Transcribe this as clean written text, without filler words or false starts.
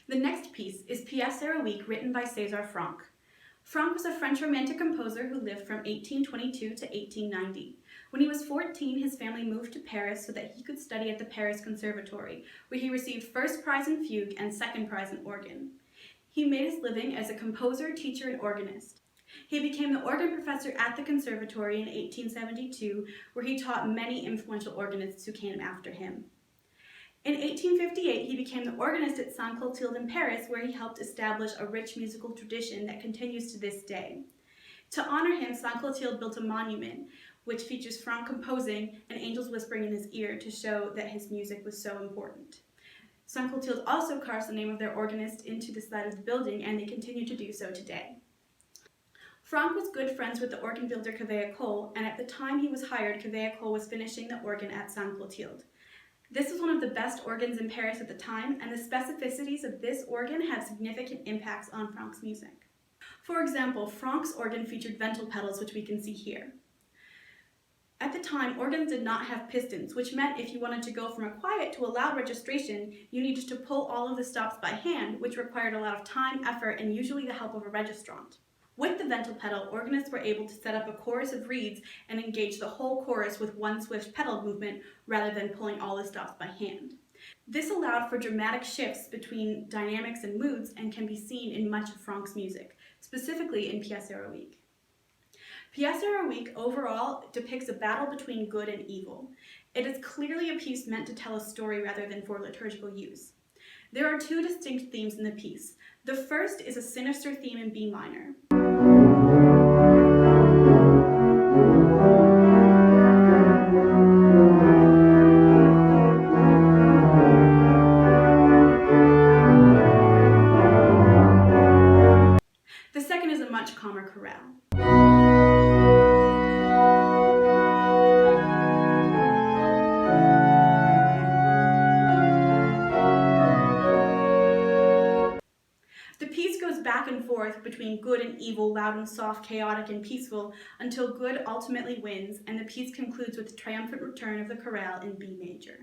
The next piece is Pièce Heroique, written by César Franck. Franck was a French Romantic composer who lived from 1822 to 1890. When he was 14, his family moved to Paris so that he could study at the Paris Conservatory, where he received first prize in fugue and second prize in organ. He made his living as a composer, teacher, and organist. He became the organ professor at the conservatory in 1872, where he taught many influential organists who came after him. In 1858, he became the organist at Saint-Clotilde in Paris, where he helped establish a rich musical tradition that continues to this day. To honor him, Saint-Clotilde built a monument, which features Franck composing and angels whispering in his ear to show that his music was so important. Saint-Clotilde also carves the name of their organist into the side of the building, and they continue to do so today. Franck was good friends with the organ builder Heroique, and at the time he was hired, Heroique was finishing the organ at Saint-Clotilde. This was one of the best organs in Paris at the time, and the specificities of this organ had significant impacts on Franck's music. For example, Franck's organ featured ventral pedals, which we can see here. At the time, organs did not have pistons, which meant if you wanted to go from a quiet to a loud registration, you needed to pull all of the stops by hand, which required a lot of time, effort, and usually the help of a registrant. With the ventral pedal, organists were able to set up a chorus of reeds and engage the whole chorus with one swift pedal movement rather than pulling all the stops by hand. This allowed for dramatic shifts between dynamics and moods and can be seen in much of Franck's music, specifically in Pièce Heroique. Pièce Heroique overall depicts a battle between good and evil. It is clearly a piece meant to tell a story rather than for liturgical use. There are two distinct themes in the piece. The first is a sinister theme in B minor. The second is a much calmer chorale. The piece goes back and forth between good and evil, loud and soft, chaotic and peaceful, until good ultimately wins, and the piece concludes with the triumphant return of the chorale in B major.